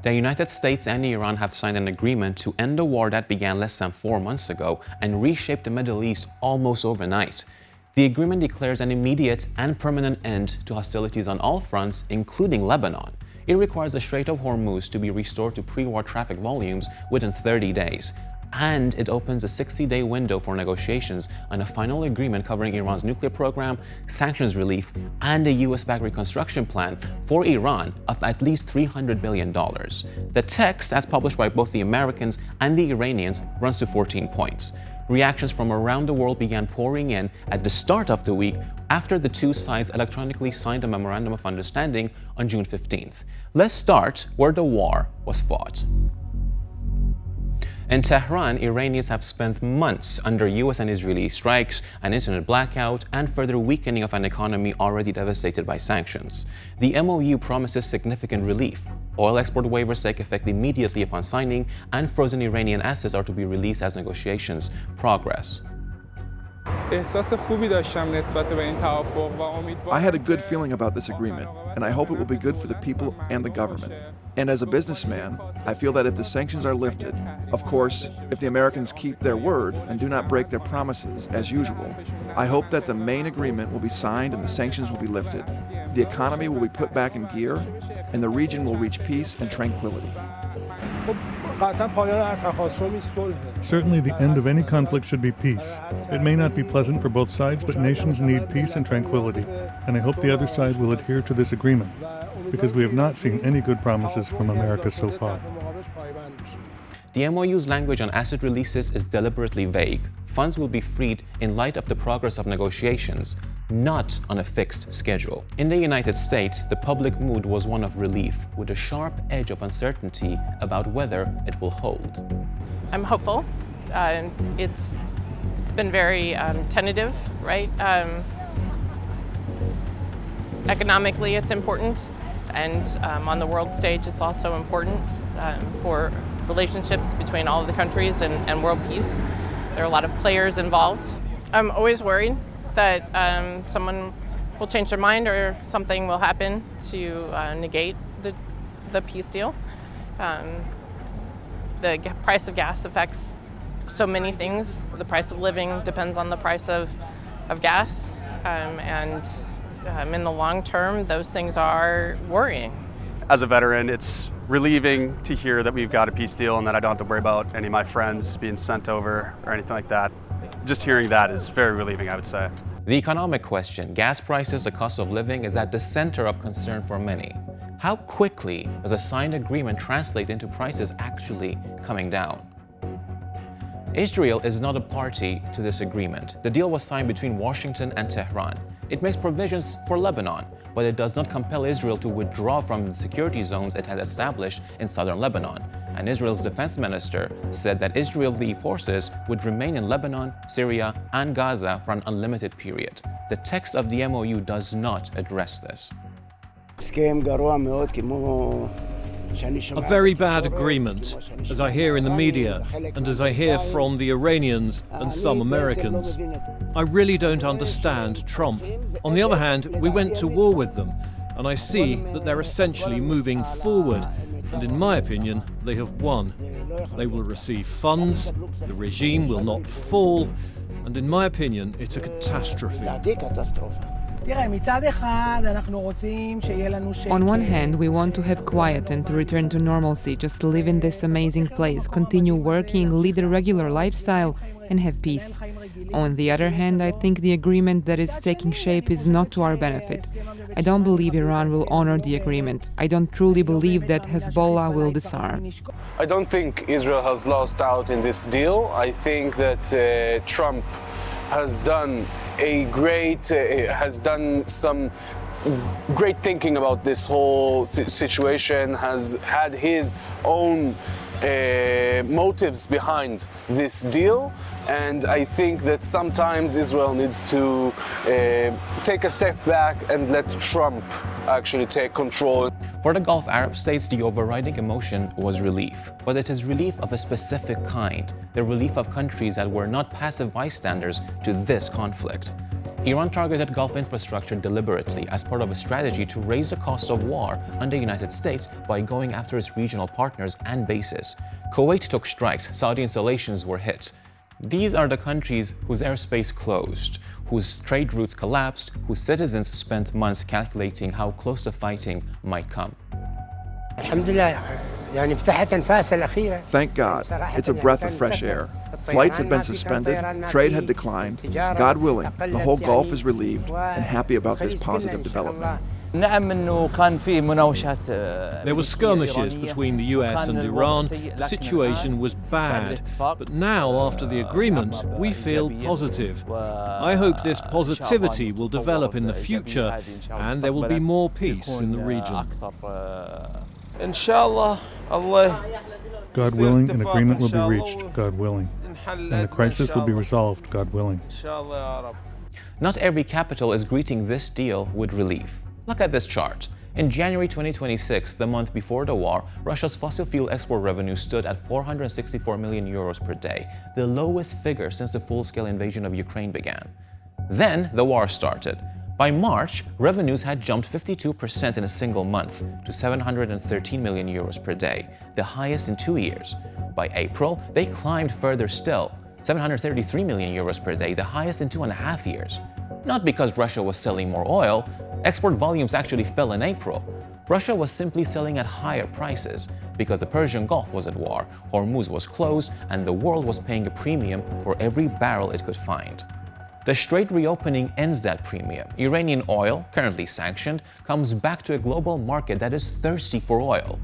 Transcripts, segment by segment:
The United States and Iran have signed an agreement to end a war that began less than 4 months ago and reshaped the Middle East almost overnight. The agreement declares an immediate and permanent end to hostilities on all fronts, including Lebanon. It requires the Strait of Hormuz to be restored to pre-war traffic volumes within 30 days. And it opens a 60-day window for negotiations on a final agreement covering Iran's nuclear program, sanctions relief, and a US-backed reconstruction plan for Iran of at least $300 billion. The text, as published by both the Americans and the Iranians, runs to 14 points. Reactions from around the world began pouring in at the start of the week after the two sides electronically signed a memorandum of understanding on June 15th. Let's start where the war was fought. In Tehran, Iranians have spent months under US and Israeli strikes, an internet blackout, and further weakening of an economy already devastated by sanctions. The MOU promises significant relief. Oil export waivers take effect immediately upon signing, and frozen Iranian assets are to be released as negotiations progress. I had a good feeling about this agreement, and I hope it will be good for the people and the government. And as a businessman, I feel that if the sanctions are lifted, of course, if the Americans keep their word and do not break their promises as usual, I hope that the main agreement will be signed and the sanctions will be lifted. The economy will be put back in gear, and the region will reach peace and tranquility. Certainly the end of any conflict should be peace. It may not be pleasant for both sides, but nations need peace and tranquility, and I hope the other side will adhere to this agreement, because we have not seen any good promises from America so far. The MOU's language on asset releases is deliberately vague. Funds will be freed in light of the progress of negotiations, not on a fixed schedule. In the United States, the public mood was one of relief, with a sharp edge of uncertainty about whether it will hold. I'm hopeful. It's been very tentative, right? Economically, it's important, and on the world stage, it's also important for relationships between all of the countries and world peace. There are a lot of players involved. I'm always worried that someone will change their mind or something will happen to negate the peace deal. The price of gas affects so many things. The price of living depends on the price of gas, and in the long term, those things are worrying. As a veteran, it's relieving to hear that we've got a peace deal and that I don't have to worry about any of my friends being sent over or anything like that. Just hearing that is very relieving, I would say. The economic question, gas prices, the cost of living, is at the center of concern for many. How quickly does a signed agreement translate into prices actually coming down? Israel is not a party to this agreement. The deal was signed between Washington and Tehran. It makes provisions for Lebanon, but it does not compel Israel to withdraw from the security zones it has established in southern Lebanon. And Israel's defense minister said that Israeli forces would remain in Lebanon, Syria, and Gaza for an unlimited period. The text of the MOU does not address this. A very bad agreement, as I hear in the media, and as I hear from the Iranians and some Americans. I really don't understand Trump. On the other hand, we went to war with them, and I see that they're essentially moving forward, and in my opinion, they have won. They will receive funds, the regime will not fall, and in my opinion, it's a catastrophe. On one hand, we want to have quiet and to return to normalcy, just live in this amazing place, continue working, lead a regular lifestyle, and have peace. On the other hand, I think the agreement that is taking shape is not to our benefit. I don't believe Iran will honor the agreement. I don't truly believe that Hezbollah will disarm. I don't think Israel has lost out in this deal. I think that Trump has done some great thinking about this whole situation, has had his own motives behind this deal, and I think that sometimes Israel needs to take a step back and let Trump actually take control. For the Gulf Arab states, the overriding emotion was relief, but it is relief of a specific kind, the relief of countries that were not passive bystanders to this conflict. Iran targeted Gulf infrastructure deliberately as part of a strategy to raise the cost of war on the United States by going after its regional partners and bases. Kuwait took strikes, Saudi installations were hit. These are the countries whose airspace closed, whose trade routes collapsed, whose citizens spent months calculating how close the fighting might come. Thank God, it's a breath of fresh air. Flights had been suspended, trade had declined. God willing, the whole Gulf is relieved and happy about this positive development. There were skirmishes between the US and Iran. The situation was bad. But now, after the agreement, we feel positive. I hope this positivity will develop in the future and there will be more peace in the region. God willing, an agreement will be reached, God willing. And the crisis will be resolved, God willing. Not every capital is greeting this deal with relief. Look at this chart. In January 2026, the month before the war, Russia's fossil fuel export revenue stood at 464 million euros per day, the lowest figure since the full-scale invasion of Ukraine began. Then the war started. By March, revenues had jumped 52% in a single month to 713 million euros per day, the highest in 2 years. By April, they climbed further still, 733 million euros per day, the highest in 2.5 years. Not because Russia was selling more oil, export volumes actually fell in April. Russia was simply selling at higher prices because the Persian Gulf was at war, Hormuz was closed, and the world was paying a premium for every barrel it could find. The Strait reopening ends that premium. Iranian oil, currently sanctioned, comes back to a global market that is thirsty for oil.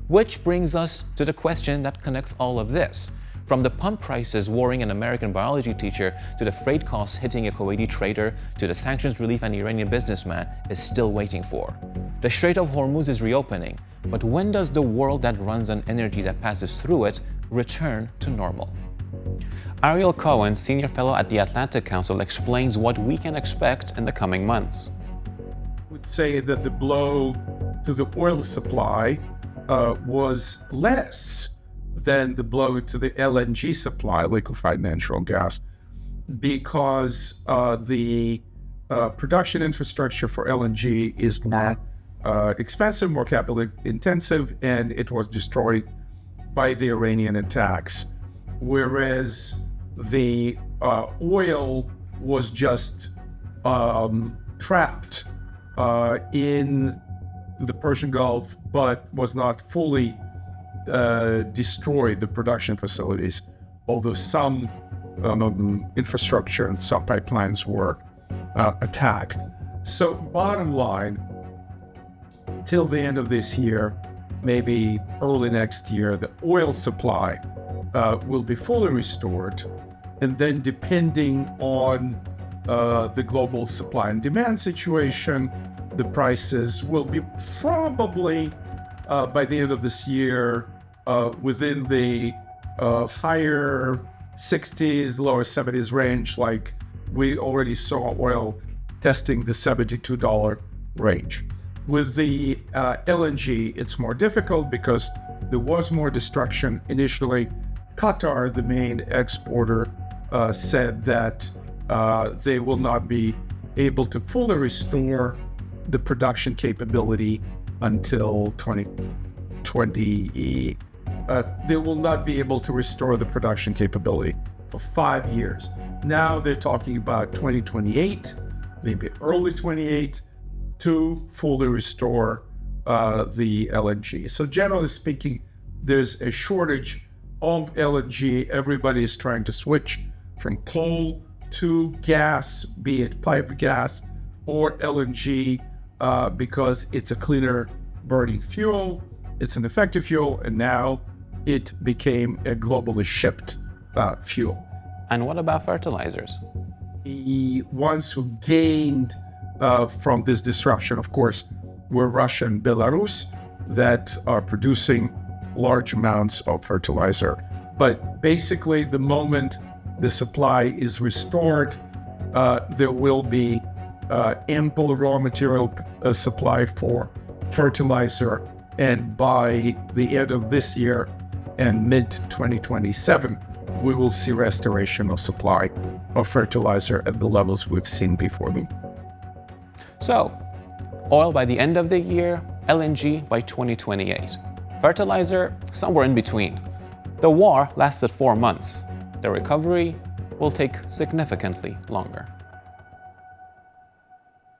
Which brings us to the question that connects all of this. From the pump prices worrying an American biology teacher, to the freight costs hitting a Kuwaiti trader, to the sanctions relief an Iranian businessman is still waiting for. The Strait of Hormuz is reopening, but when does the world that runs on energy that passes through it return to normal? Ariel Cohen, senior fellow at the Atlantic Council, explains what we can expect in the coming months. I would say that the blow to the oil supply was less than the blow to the LNG supply, liquefied natural gas, because the production infrastructure for LNG is more expensive, more capital intensive, and it was destroyed by the Iranian attacks. Whereas the oil was just trapped in the Persian Gulf, but was not fully destroyed, the production facilities, although some infrastructure and some pipelines were attacked. So bottom line, till the end of this year, maybe early next year, the oil supply will be fully restored, and then depending on the global supply and demand situation, the prices will be probably by the end of this year within the higher 60s, lower 70s range, like we already saw oil testing the $72 range. With the LNG, it's more difficult because there was more destruction initially. Qatar, the main exporter, said that they will not be able to fully restore the production capability until 2020. They will not be able to restore the production capability for 5 years. Now they're talking about 2028, maybe early 28, to fully restore the LNG. So generally speaking, there's a shortage of LNG. Everybody is trying to switch from coal to gas, be it pipe gas or LNG, because it's a cleaner burning fuel, it's an effective fuel, and now it became a globally shipped fuel. And what about fertilizers? The ones who gained from this disruption, of course, were Russia and Belarus that are producing large amounts of fertilizer. But basically, the moment the supply is restored, there will be ample raw material supply for fertilizer. And by the end of this year and mid-2027, we will see restoration of supply of fertilizer at the levels we've seen before them. So, oil by the end of the year, LNG by 2028. Fertilizer somewhere in between. The war lasted 4 months. The recovery will take significantly longer.